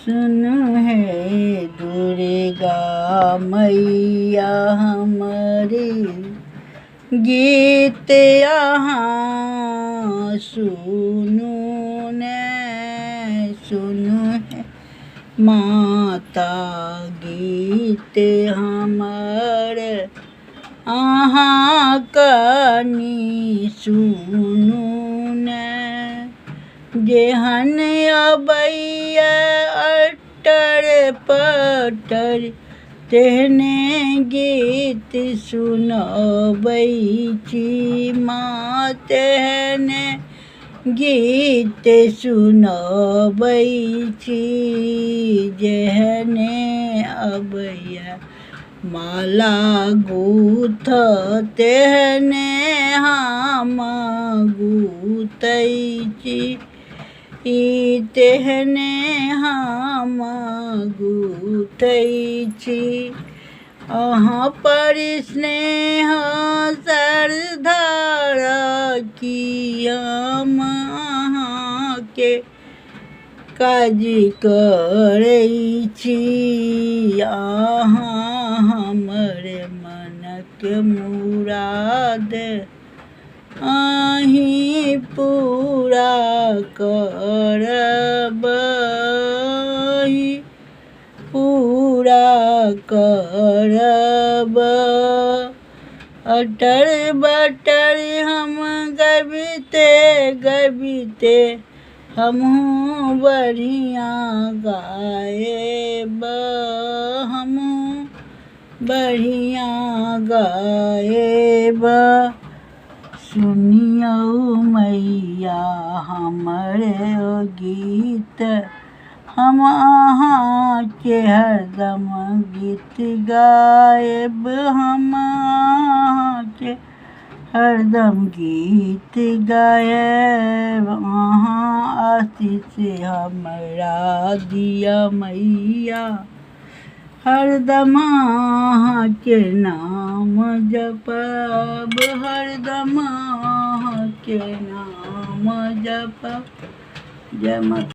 सुन है दुर्गा मैया हमारी गीत यहाँ सुनु ने सुनु है माता गीत हमारे आहाँ कनी सुनु ने जेहन अबैया अटर पटर तेहने गीत सुनबै छी माँ तेहने गीत सुनबै छी जेहने अबैया माला गूथ तेहने हम गूथै छी तेहने हम गूथै छी अहाँ पर स्नेह श्रद्धा राखी हम अहाँके काज करै छी अहाँ हमर मनक मुराद अहीं पूरा करब पूरा करब अटर बटर हम गबिते गबिते हमहूँ बढ़िया गाएब हमहूँ बढ़िया गाएब सुनियौ मैया हमरे गीत हम अहाँके हरदम गीत गाएब हम अहाँके हरदम गीत गाएब अहाँ आशीष हमरा दिया मैया हरदम अहाँके नाम जपब हरदम अहाँके नाम जपब जय माता।